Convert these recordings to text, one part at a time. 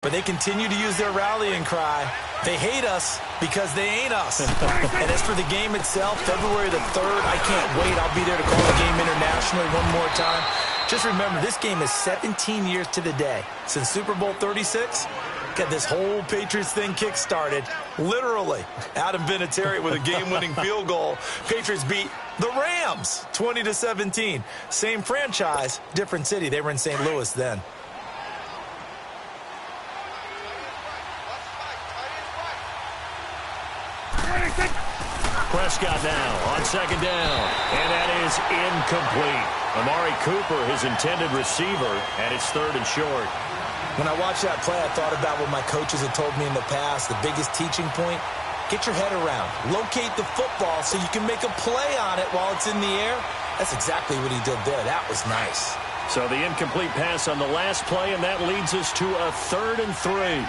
But they continue to use their rallying cry. They hate us because they ain't us. And as for the game itself, February the 3rd, I can't wait. I'll be there to call the game internationally one more time. Just remember, this game is 17 years to the day since Super Bowl 36. Got this whole Patriots thing kick-started. Literally, Adam Vinatieri with a game-winning field goal. Patriots beat the Rams 20-17. Same franchise, different city. They were in St. Louis then. Prescott now on second down, and that is incomplete. Amari Cooper, his intended receiver, and it's 3rd and short. When I watched that play, I thought about what my coaches had told me in the past. The biggest teaching point, get your head around. Locate the football so you can make a play on it while it's in the air. That's exactly what he did there. That was nice. So the incomplete pass on the last play, and that leads us to a 3rd and 3.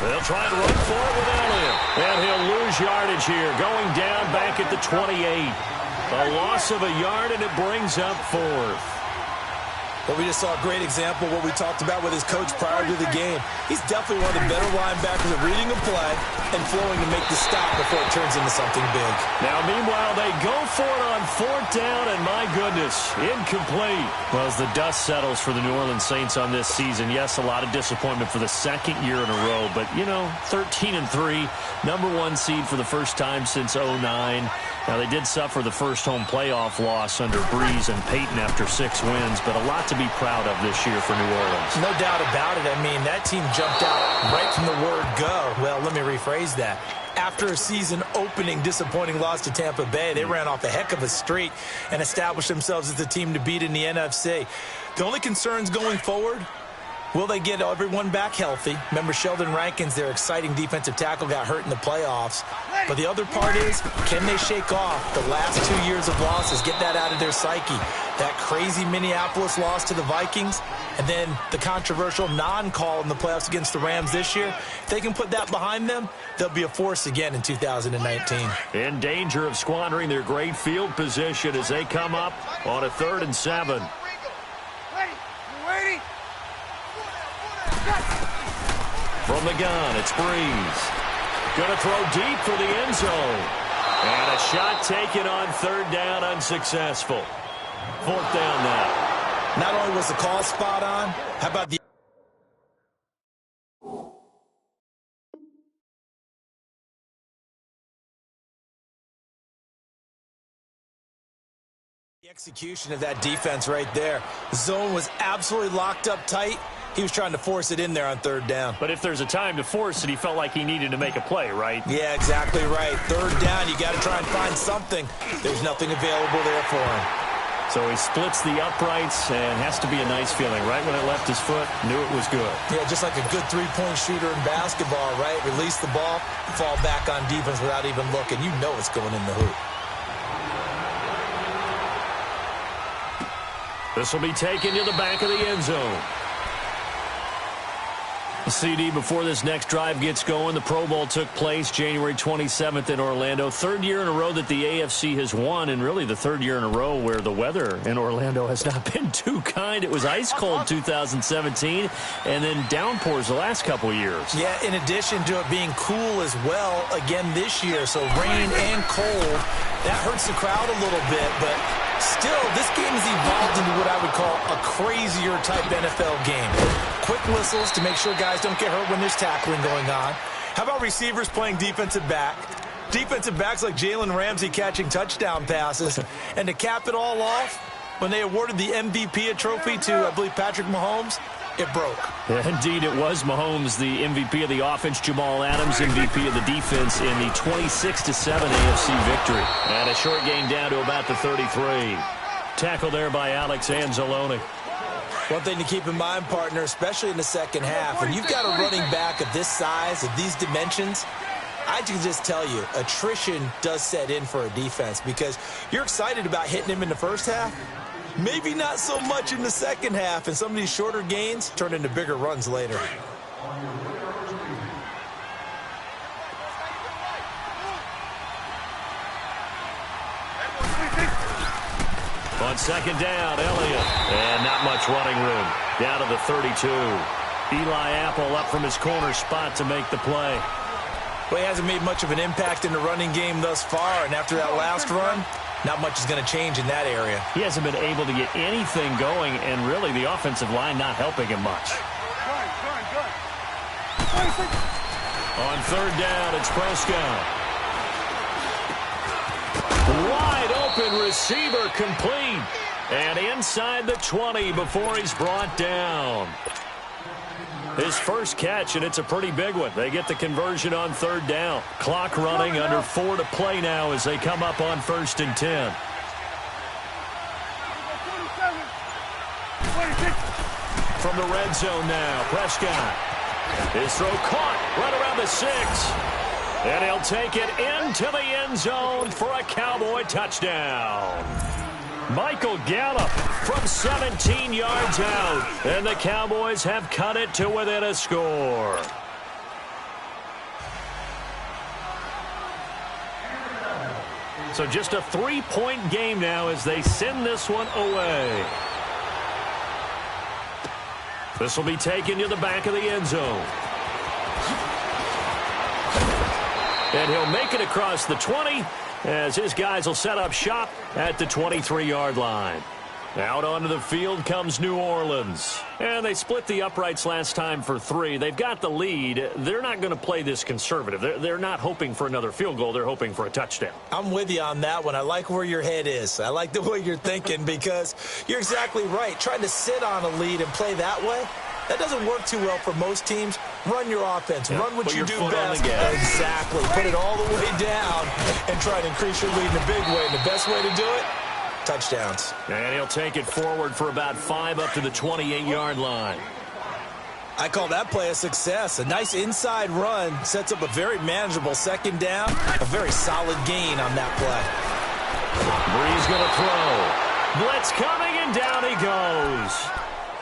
They'll try to run for it with Elliott. And he'll lose yardage here, going down back at the 28. A loss of a yard, and it brings up 4th. But we just saw a great example of what we talked about with his coach prior to the game. He's definitely one of the better linebackers at reading a play and flowing to make the stop before it turns into something big. Now, meanwhile, they go for it on 4th down, and my goodness, incomplete. Well, as the dust settles for the New Orleans Saints on this season, yes, a lot of disappointment for the 2nd year in a row. But, you know, 13-3, #1 seed for the first time since 2009. Now, they did suffer the first home playoff loss under Breeze and Peyton after 6 wins, but a lot to be proud of this year for New Orleans. No doubt about it. I mean, that team jumped out right from the word go. Well, let me rephrase that. After a season-opening disappointing loss to Tampa Bay, they ran off a heck of a streak and established themselves as the team to beat in the NFC. The only concerns going forward, will they get everyone back healthy? Remember, Sheldon Rankins, their exciting defensive tackle, got hurt in the playoffs. But the other part is, can they shake off the last 2 years of losses, get that out of their psyche? That crazy Minneapolis loss to the Vikings, and then the controversial non-call in the playoffs against the Rams this year. If they can put that behind them, they'll be a force again in 2019. In danger of squandering their great field position as they come up on a 3rd and 7. From the gun, it's Breeze. Going to throw deep for the end zone. And a shot taken on 3rd down, unsuccessful. 4th down now. Not only was the call spot on, how about the execution of that defense right there? The zone was absolutely locked up tight. He was trying to force it in there on 3rd down. But if there's a time to force it, he felt like he needed to make a play, right? Yeah, exactly right. 3rd down, you got to try and find something. There's nothing available there for him. So he splits the uprights, and has to be a nice feeling. Right when it left his foot, knew it was good. Yeah, just like a good three-point shooter in basketball, right? Release the ball, fall back on defense without even looking. You know it's going in the hoop. This will be taken to the back of the end zone. CD, before this next drive gets going, the Pro Bowl took place January 27th in Orlando. 3rd year in a row that the AFC has won, and really the 3rd year in a row where the weather in Orlando has not been too kind. It was ice cold 2017, and then downpours the last couple of years. Yeah, in addition to it being cool as well again this year, so rain and cold, that hurts the crowd a little bit, but still, this game has evolved into what I would call a crazier type NFL game. Quick whistles to make sure guys don't get hurt when there's tackling going on. How about receivers playing defensive back? Defensive backs like Jalen Ramsey catching touchdown passes. And to cap it all off, when they awarded the MVP trophy to, I believe, Patrick Mahomes, it broke. Yeah, indeed, it was Mahomes, the MVP of the offense. Jamal Adams, MVP of the defense in the 26-7 AFC victory. And a short gain down to about the 33. Tackle there by Alex Anzalone. One thing to keep in mind, partner, especially in the second half, when you've got a running back of this size, of these dimensions, I can just tell you, attrition does set in for a defense because you're excited about hitting him in the first half. Maybe not so much in the second half, and some of these shorter gains turn into bigger runs later. On On second down, Elliott. And not much running room. Down to the 32. Eli Apple up from his corner spot to make the play. Well, he hasn't made much of an impact in the running game thus far, and after that last run, not much is going to change in that area. He hasn't been able to get anything going, and really the offensive line not helping him much. On third down, it's Prescott. Wide open receiver complete. And inside the 20 before he's brought down. His first catch, and it's a pretty big one. They get the conversion on third down. Clock running, under 4 to play now as they come up on 1st and 10. From the red zone now, Prescott. His throw caught right around the 6. And he'll take it into the end zone for a Cowboy touchdown. Michael Gallup from 17 yards out. And the Cowboys have cut it to within a score. So just a 3-point game now as they send this one away. This will be taken to the back of the end zone. And he'll make it across the 20 as his guys will set up shop at the 23-yard line. Out onto the field comes New Orleans. And they split the uprights last time for 3. They've got the lead. They're not going to play this conservative. They're not hoping for another field goal. They're hoping for a touchdown. I'm with you on that one. I like where your head is. I like the way you're thinking because you're exactly right. Trying to sit on a lead and play that way, that doesn't work too well for most teams. Run your offense. Yeah, run what you do best. Exactly. Put it all the way down and try to increase your lead in a big way. And the best way to do it, touchdowns. And he'll take it forward for about 5 up to the 28-yard line. I call that play a success. A nice inside run sets up a very manageable second down. A very solid gain on that play. Brees going to throw. Blitz coming, and down he goes.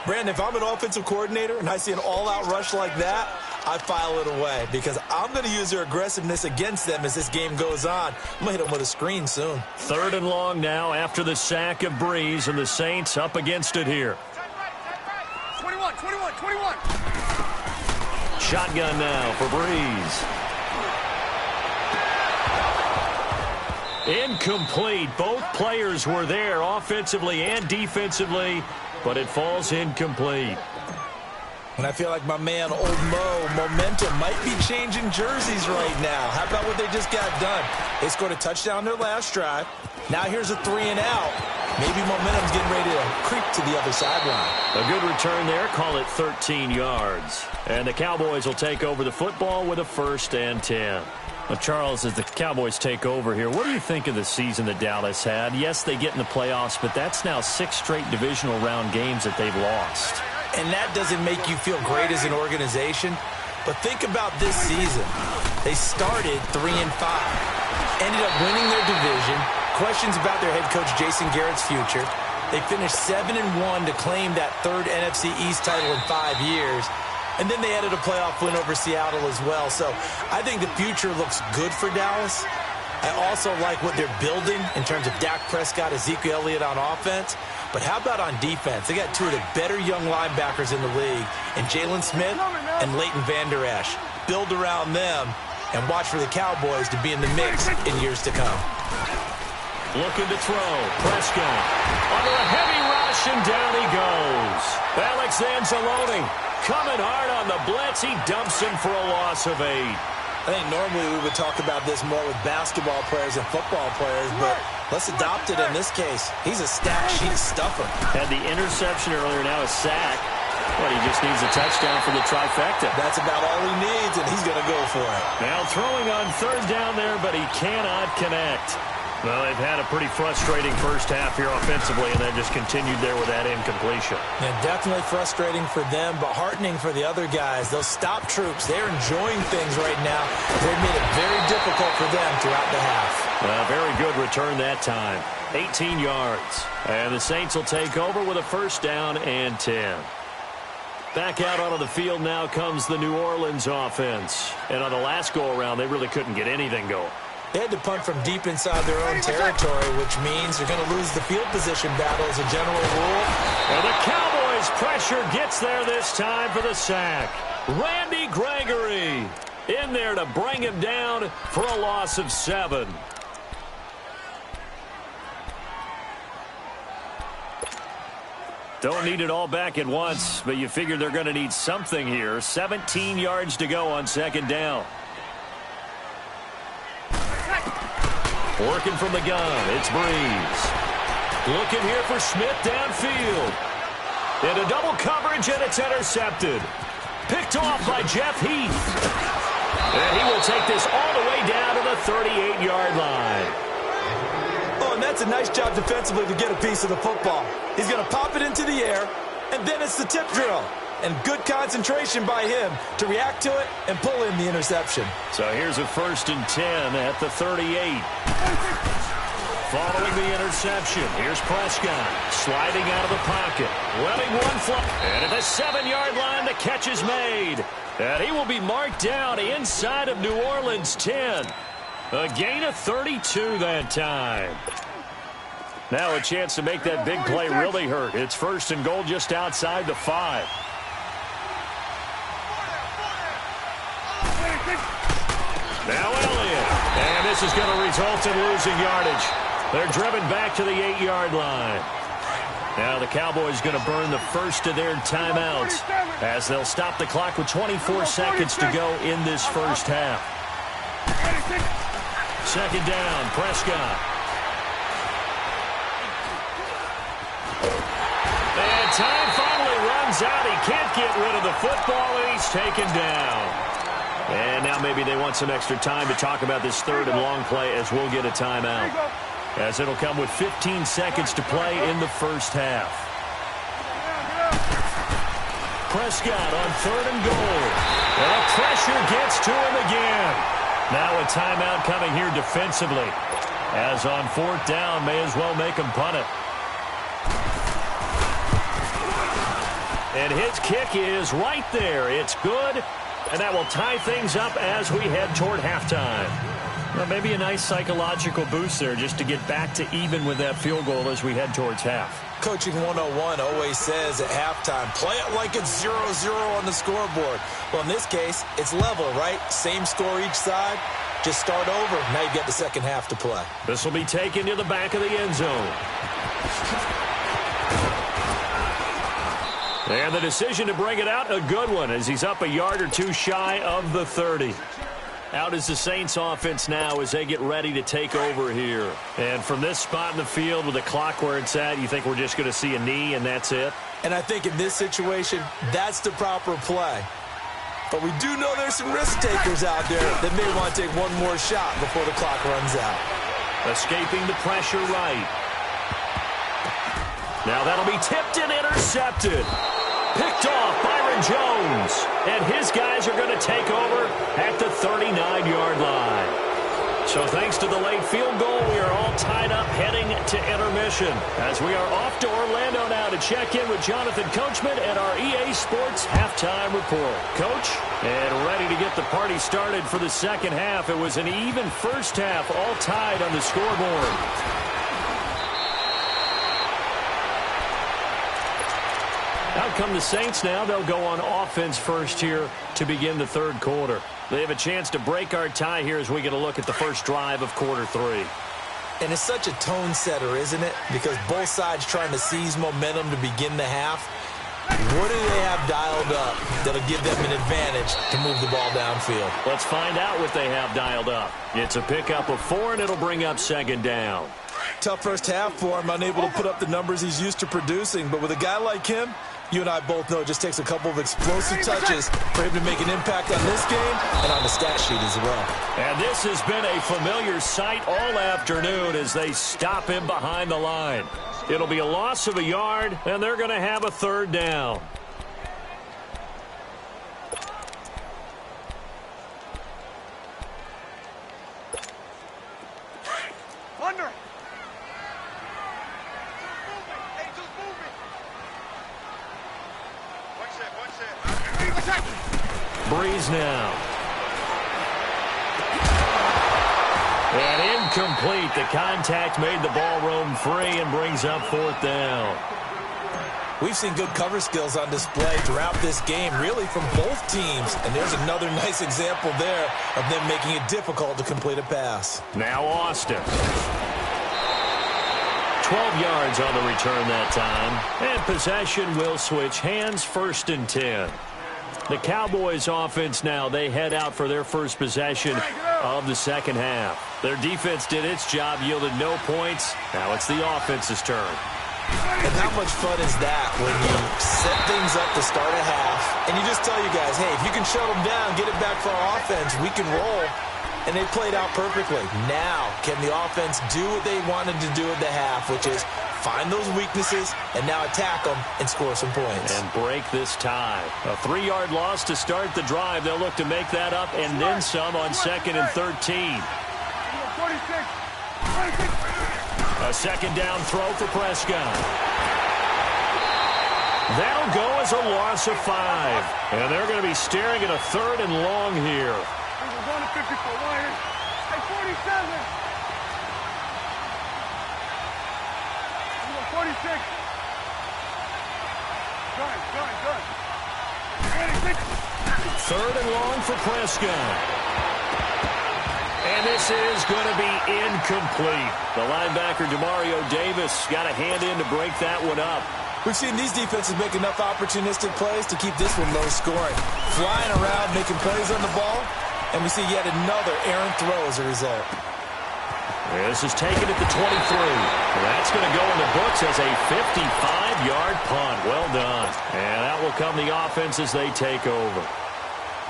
Brandon, if I'm an offensive coordinator and I see an all-out rush like that, I file it away because I'm going to use their aggressiveness against them as this game goes on. I'm going to hit them with a screen soon. 3rd and long now after the sack of Brees, and the Saints up against it here. 21. Shotgun now for Brees. Incomplete. Both players were there offensively and defensively, but it falls incomplete. And I feel like my man, Old Mo, momentum might be changing jerseys right now. How about what they just got done? They scored a touchdown their last drive. Now here's a 3 and out. Maybe momentum's getting ready to creep to the other sideline. A good return there. Call it 13 yards. And the Cowboys will take over the football with a 1st and 10. Well, Charles, as the Cowboys take over here, what do you think of the season that Dallas had? Yes, they get in the playoffs, but that's now 6 straight divisional round games that they've lost. And that doesn't make you feel great as an organization. But think about this season. They started 3-5, ended up winning their division. Questions about their head coach Jason Garrett's future. They finished 7-1 to claim that 3rd NFC East title in 5 years. And then they added a playoff win over Seattle as well. So I think the future looks good for Dallas. I also like what they're building in terms of Dak Prescott, Ezekiel Elliott on offense. But how about on defense? They got 2 of the better young linebackers in the league, and Jalen Smith and Leighton Vander Esch. Build around them and watch for the Cowboys to be in the mix in years to come. Looking to throw. Prescott under a heavy rush, and down he goes. Alex Anzalone coming hard on the blitz. He dumps him for a loss of 8. I think normally we would talk about this more with basketball players and football players, but let's adopt it in this case. He's a stat sheet stuffer. Had the interception earlier, now a sack. Well, he just needs a touchdown for the trifecta. That's about all he needs, and he's going to go for it. Now throwing on 3rd down there, but he cannot connect. Well, they've had a pretty frustrating first half here offensively, and then just continued there with that incompletion. Yeah, definitely frustrating for them, but heartening for the other guys. Those stop troops, they're enjoying things right now. They've made it very difficult for them throughout the half. Very good return that time. 18 yards. And the Saints will take over with a 1st down and 10. Back out onto the field now comes the New Orleans offense. And on the last go-around, they really couldn't get anything going. They had to punt from deep inside their own territory, which means they're going to lose the field position battle as a general rule. And the Cowboys' pressure gets there this time for the sack. Randy Gregory in there to bring him down for a loss of 7. Don't need it all back at once, but you figure they're going to need something here. 17 yards to go on second down. Working from the gun, it's Breeze. Looking here for Smith downfield. Into double coverage, and it's intercepted. Picked off by Jeff Heath. And he will take this all the way down to the 38-yard line. Oh, and that's a nice job defensively to get a piece of the football. He's going to pop it into the air, and then it's the tip drill. And good concentration by him to react to it and pull in the interception. So here's a 1st and 10 at the 38. Following the interception, here's Prescott sliding out of the pocket, running one fly, and at the 7-yard line, the catch is made. And he will be marked down inside of New Orleans' 10. A gain of 32 that time. Now a chance to make that big play really hurt. It's 1st and goal just outside the 5. Now Elliott. And this is going to result in losing yardage. They're driven back to the 8-yard line. Now the Cowboys going to burn the first of their timeouts as they'll stop the clock with 24 seconds to go in this first half. Second down, Prescott. And time finally runs out. He can't get rid of the football, and he's taken down. And now maybe they want some extra time to talk about this 3rd and long play as we'll get a timeout. As it'll come with 15 seconds to play in the first half. Prescott on 3rd and goal. And the pressure gets to him again. Now a timeout coming here defensively. As on 4th down, may as well make him punt it. And his kick is right there. It's good. And that will tie things up as we head toward halftime. Well, maybe a nice psychological boost there just to get back to even with that field goal as we head towards half. Coaching 101 always says at halftime, play it like it's 0-0 on the scoreboard. Well, in this case, it's level, right? Same score each side. Just start over. Now you get the second half to play. This will be taken to the back of the end zone. And the decision to bring it out, a good one, as he's up a yard or two shy of the 30. Out is the Saints offense now as they get ready to take over here. And from this spot in the field with the clock where it's at, you think we're just going to see a knee and that's it? And I think in this situation, that's the proper play. But we do know there's some risk takers out there that may want to take one more shot before the clock runs out. Escaping the pressure right. Now that'll be tipped and intercepted. Picked off Byron Jones. And his guys are going to take over at the 39-yard line. So thanks to the late field goal, we are all tied up heading to intermission. As we are off to Orlando now to check in with Jonathan Coachman and our EA Sports halftime report. Coach, and ready to get the party started for the second half. It was an even first half, all tied on the scoreboard. Out come the Saints now. They'll go on offense first here to begin the third quarter. They have a chance to break our tie here as we get a look at the first drive of quarter 3. And it's such a tone setter, isn't it? Because both sides trying to seize momentum to begin the half. What do they have dialed up that'll give them an advantage to move the ball downfield? Let's find out what they have dialed up. It's a pickup of 4, and it'll bring up second down. Tough first half for him, unable to put up the numbers he's used to producing. But with a guy like him, you and I both know it just takes a couple of explosive touches for him to make an impact on this game and on the stat sheet as well. And this has been a familiar sight all afternoon as they stop him behind the line. It'll be a loss of a yard, and they're going to have a third down. Under. Breeze now. incomplete. The contact made the ball roam free and brings up 4th down. We've seen good cover skills on display throughout this game, really from both teams. And there's another nice example there of them making it difficult to complete a pass. Now Austin. 12 yards on the return that time. And possession will switch hands, 1st and 10. The Cowboys offense now, they head out for their first possession of the second half. Their defense did its job, yielded no points. Now it's the offense's turn. And how much fun is that when you set things up to start a half and you just tell you guys, hey, if you can shut them down, get it back for our offense, we can roll. And they played out perfectly. Now, can the offense do what they wanted to do at the half, which is find those weaknesses and now attack them and score some points. And break this tie. A 3-yard loss to start the drive. They'll look to make that up and then some on 2nd and 13. A second down throw for Prescott. That'll go as a loss of 5. And they're going to be staring at a 3rd and long here. We're going to 54. Hey, 47. 46. Good. 26. 3rd and long for Prescott. And this is going to be incomplete. The linebacker, Demario Davis, got a hand in to break that one up. We've seen these defenses make enough opportunistic plays to keep this one low scoring. Flying around, making plays on the ball, and we see yet another errant throw as a result. This is taken at the 23. That's going to go in the books as a 55-yard punt. Well done. And that will come the offense as they take over.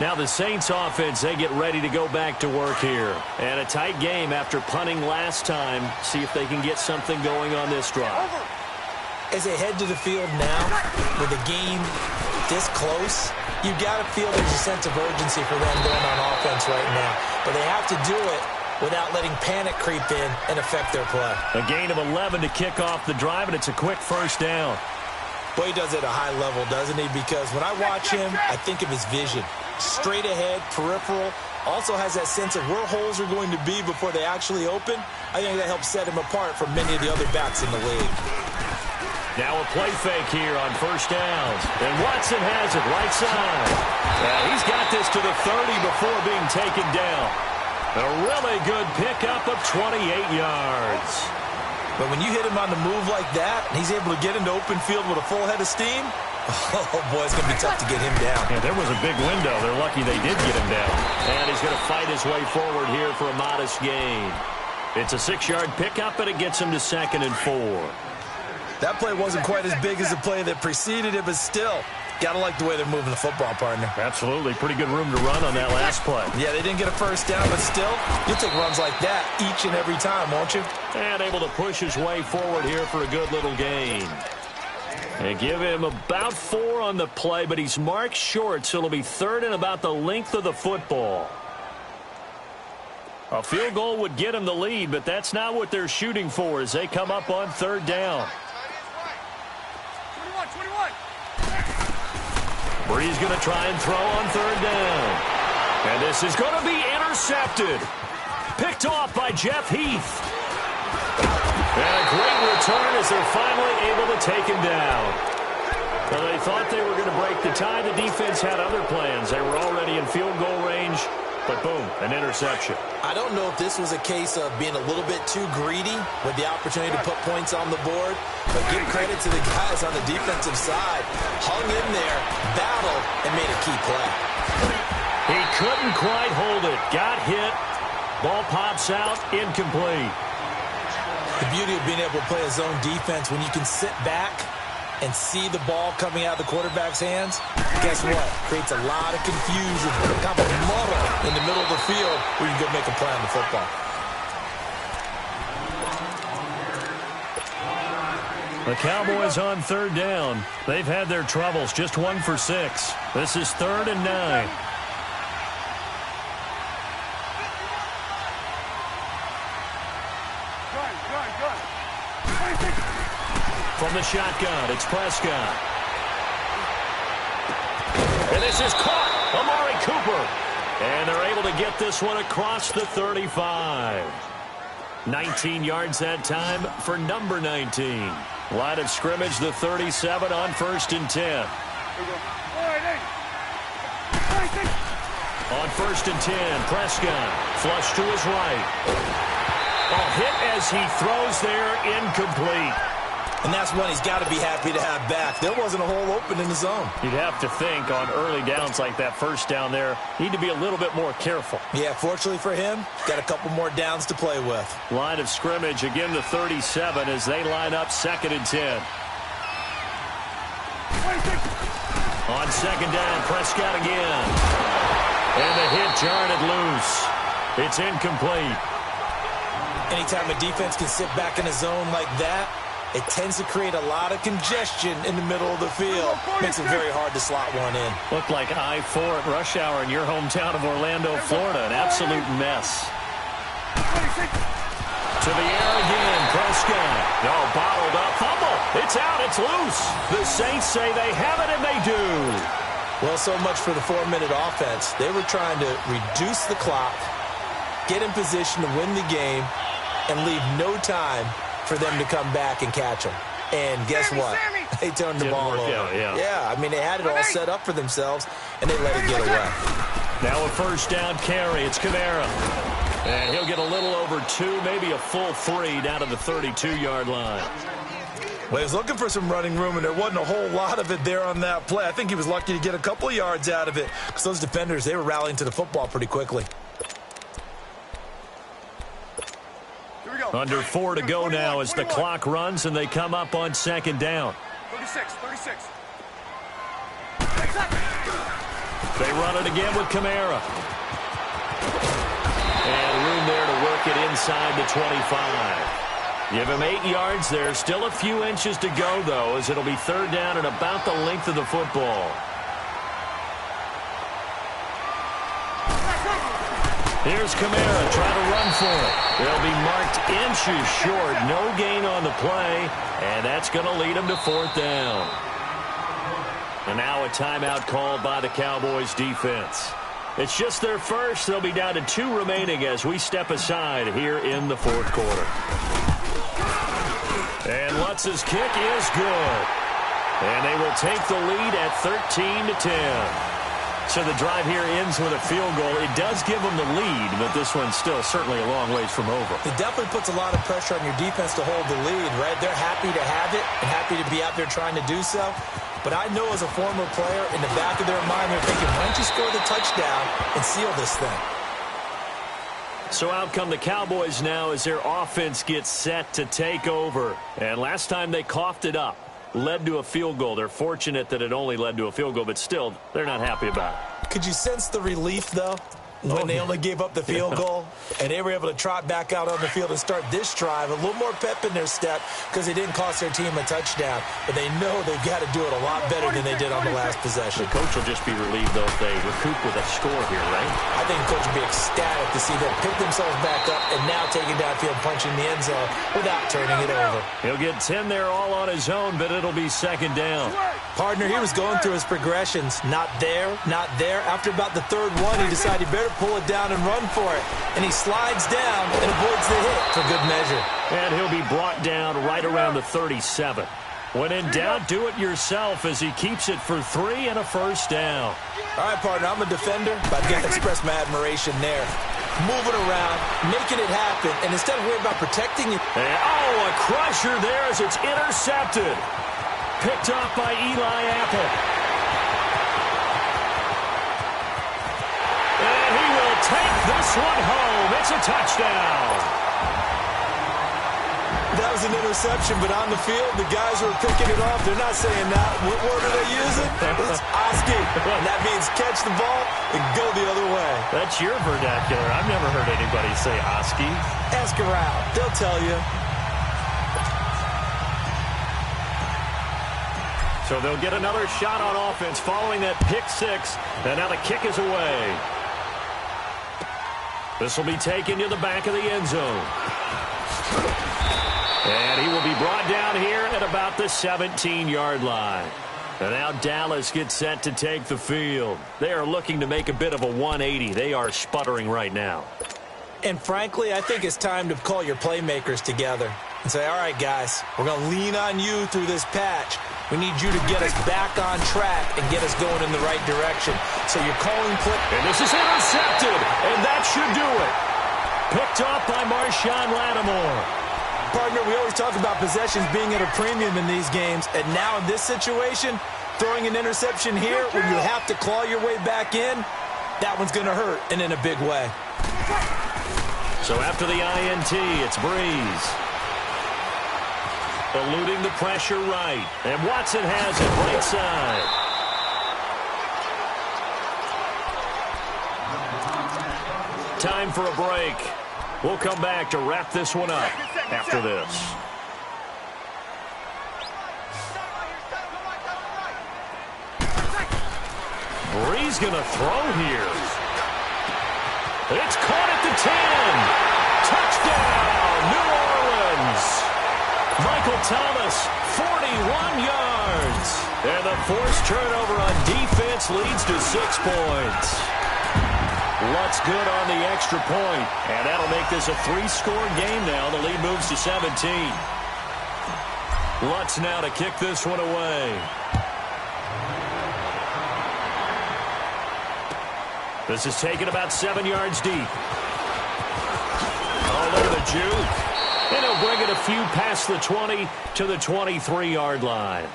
Now the Saints offense, they get ready to go back to work here. And a tight game after punting last time. See if they can get something going on this drive. As they head to the field now, with the game this close, you've got to feel there's a sense of urgency for them going on offense right now. But they have to do it without letting panic creep in and affect their play. A gain of 11 to kick off the drive, and it's a quick 1st down. Boy, he does it at a high level, doesn't he? Because when I watch him, I think of his vision. Straight ahead, peripheral, also has that sense of where holes are going to be before they actually open. I think that helps set him apart from many of the other backs in the league. Now a play fake here on 1st downs. And Watson has it right side. He's got this to the 30 before being taken down. A really good pickup of 28 yards. But when you hit him on the move like that, and he's able to get into open field with a full head of steam, oh, boy, it's going to be tough to get him down. Yeah, there was a big window. They're lucky they did get him down. And he's going to fight his way forward here for a modest gain. It's a 6-yard pickup, and it gets him to 2nd and 4. That play wasn't quite as big as the play that preceded it, but still, got to like the way they're moving the football, partner. Absolutely. Pretty good room to run on that last play. Yeah, they didn't get a 1st down, but still, you'll take runs like that each and every time, won't you? And able to push his way forward here for a good little gain. They give him about 4 on the play, but he's marked short, so it'll be 3rd and about the length of the football. A field goal would get him the lead, but that's not what they're shooting for as they come up on 3rd down. 21. Bree's going to try and throw on 3rd down. And this is going to be intercepted. Picked off by Jeff Heath. And a great return as they're finally able to take him down. Well, they thought they were going to break the tie. The defense had other plans. They were already in field goal range. But boom, an interception. I don't know if this was a case of being a little bit too greedy with the opportunity to put points on the board, but give credit to the guys on the defensive side. Hung in there, battled, and made a key play. He couldn't quite hold it. Got hit. Ball pops out, incomplete. The beauty of being able to play a zone defense when you can sit back and see the ball coming out of the quarterback's hands, guess what? Creates a lot of confusion, kind of a muddle in the middle of the field where you can go make a play on the football. The Cowboys on 3rd down. They've had their troubles, just 1 for 6. This is 3rd and 9. From the shotgun, it's Prescott. And this is caught. Amari Cooper. And they're able to get this one across the 35. 19 yards that time for number 19. Line of scrimmage, the 37 on 1st and 10. On 1st and 10, Prescott flush to his right. A hit as he throws there, incomplete. And that's one he's got to be happy to have back. There wasn't a hole open in the zone. You'd have to think on early downs like that first down there, need to be a little bit more careful. Yeah, fortunately for him, got a couple more downs to play with. Line of scrimmage, again the 37 as they line up 2nd and 10. On 2nd down, Prescott again. And the hit jarred it loose. It's incomplete. Anytime a defense can sit back in a zone like that, it tends to create a lot of congestion in the middle of the field. Makes it very hard to slot one in. Looked like I-4 at rush hour in your hometown of Orlando, Florida. An absolute mess. To the air again, Prescott. No, bottled up, fumble. It's out, it's loose. The Saints say they have it, and they do. Well, so much for the 4-minute offense. They were trying to reduce the clock, get in position to win the game, and leave no time for them to come back and catch them. And guess what? They turned the ball over. Yeah, I mean, they had it all set up for themselves, and they let it get away. Now a 1st down carry. It's Kamara. And he'll get a little over 2, maybe a full 3 down to the 32-yard line. Well, he was looking for some running room, and there wasn't a whole lot of it there on that play. I think he was lucky to get a couple of yards out of it because those defenders, they were rallying to the football pretty quickly. Under 4 to go now as the clock runs and they come up on 2nd down. 36. They run it again with Kamara. And room there to work it inside the 25. Give him 8 yards there. Still a few inches to go, though, as it'll be 3rd down and about the length of the football. Here's Kamara trying to run for it. They'll be marked inches short. No gain on the play, and that's going to lead them to 4th down. And now a timeout called by the Cowboys defense. It's just their first. They'll be down to 2 remaining as we step aside here in the 4th quarter. And Lutz's kick is good. And they will take the lead at 13-10. So the drive here ends with a field goal. It does give them the lead, but this one's still certainly a long ways from over. It definitely puts a lot of pressure on your defense to hold the lead, right? They're happy to have it and happy to be out there trying to do so. But I know as a former player, in the back of their mind, they're thinking, why don't you score the touchdown and seal this thing? So out come the Cowboys now as their offense gets set to take over. And last time they coughed it up. Led to a field goal. They're fortunate that it only led to a field goal, but still, they're not happy about it. Could you sense the relief, though, when they only gave up the field goal and they were able to trot back out on the field and start this drive? A little more pep in their step because they didn't cost their team a touchdown, but they know they've got to do it a lot better than they did on the last possession. The coach will just be relieved, though, if they recoup with a score here, right? I think the coach will be ecstatic to see them pick themselves back up and now taking downfield, punching the end zone without turning it over. He'll get 10 there all on his own, but it'll be 2nd down. Partner, he was going through his progressions. Not there, not there. After about the 3rd one, he decided he better pull it down and run for it. And he slides down and avoids the hit for good measure. And he'll be brought down right around the 37. When in doubt, do it yourself as he keeps it for 3 and a 1st down. All right, partner, I'm a defender, but I've got to express my admiration there. Moving around, making it happen, and instead of worrying about protecting it. And, oh, a crusher there as it's intercepted. Picked off by Eli Apple. And he will take this one home. It's a touchdown. That was an interception, but on the field, the guys who are picking it off, they're not saying that. What word are they using? It's Oski. And that means catch the ball and go the other way. That's your vernacular. I've never heard anybody say Oski. Ask around. They'll tell you. So they'll get another shot on offense following that pick 6. And now the kick is away. This will be taken to the back of the end zone. And he will be brought down here at about the 17-yard line. And now Dallas gets set to take the field. They are looking to make a bit of a 180. They are sputtering right now. And frankly, I think it's time to call your playmakers together and say, all right, guys, we're going to lean on you through this patch. We need you to get us back on track and get us going in the right direction. So you're calling play. And this is intercepted, and that should do it. Picked off by Marshawn Lattimore. Partner, we always talk about possessions being at a premium in these games, and now in this situation, throwing an interception here when you have to claw your way back in, that one's going to hurt, and in a big way. So after the INT, it's Breeze. Eluding the pressure right. And Watson has it right side. Time for a break. We'll come back to wrap this one up after this. Breeze going to throw here. It's caught at the 10. Touchdown, New Orleans. Michael Thomas, 41 yards. And the forced turnover on defense leads to 6 points. Lutz good on the extra point. And that'll make this a 3-score game now. The lead moves to 17. Lutz now to kick this one away. This is taken about 7 yards deep. Oh, look at the juke. And he'll bring it a few past the 20 to the 23-yard line.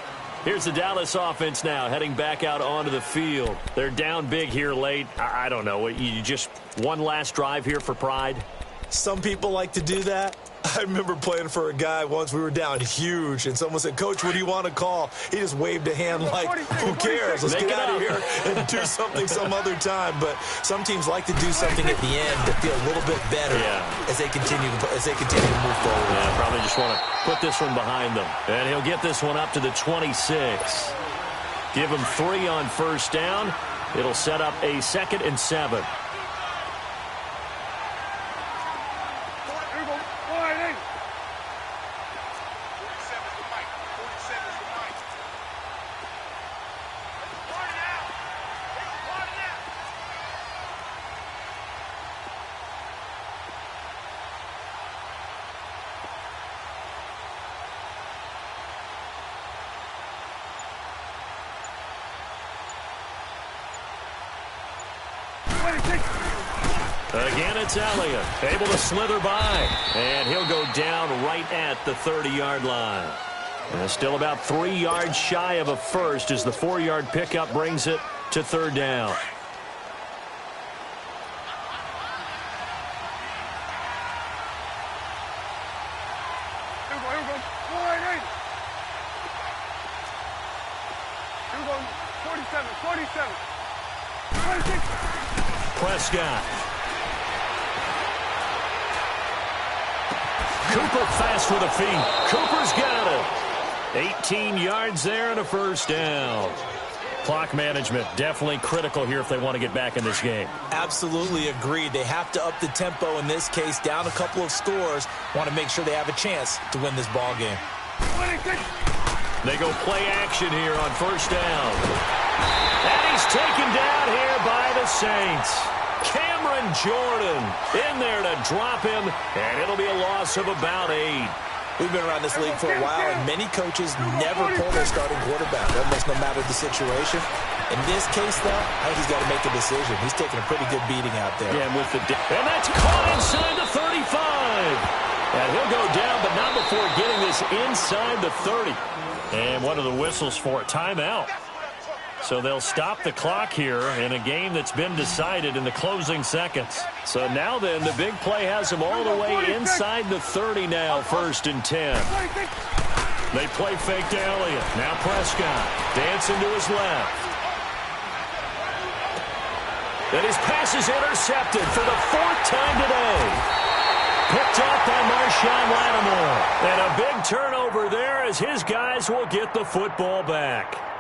Here's the Dallas offense now heading back out onto the field. They're down big here late. I don't know. You just one last drive here for pride? Some people like to do that. I remember playing for a guy once. We were down huge, and someone said, Coach, what do you want to call? He just waved a hand like, who cares? Let's get out of here and do something some other time. But some teams like to do something at the end to feel a little bit better as they continue to move forward. Yeah, probably just want to put this one behind them. And he'll get this one up to the 26. Give him 3 on first down. It'll set up a 2nd and 7. Again, it's Elliott, able to slither by, and he'll go down right at the 30-yard line. And still about 3 yards shy of a first as the 4-yard pickup brings it to 3rd down. Prescott. Cooper fast with the feet. Cooper's got it. 18 yards there and a first down. Clock management definitely critical here if they want to get back in this game. Absolutely agreed. They have to up the tempo in this case, down a couple of scores. Want to make sure they have a chance to win this ball game. They go play action here on first down. And he's taken down here by the Saints. Cameron Jordan in there to drop him, and it'll be a loss of about 8. We've been around this league for a while, and many coaches never pull their starting quarterback, almost no matter the situation. In this case, though, I think he's got to make a decision. He's taking a pretty good beating out there. Yeah, and that's caught inside the 35. And he'll go down, but not before getting this inside the 30. And what are the whistles for? Timeout. So they'll stop the clock here in a game that's been decided in the closing seconds. So now then, the big play has them all the way inside the 30 now, 1st and 10. They play fake to Elliott. Now Prescott dancing to his left. And his pass is intercepted for the 4th time today. Picked off by Marshawn Lattimore. And a big turnover there as his guys will get the football back.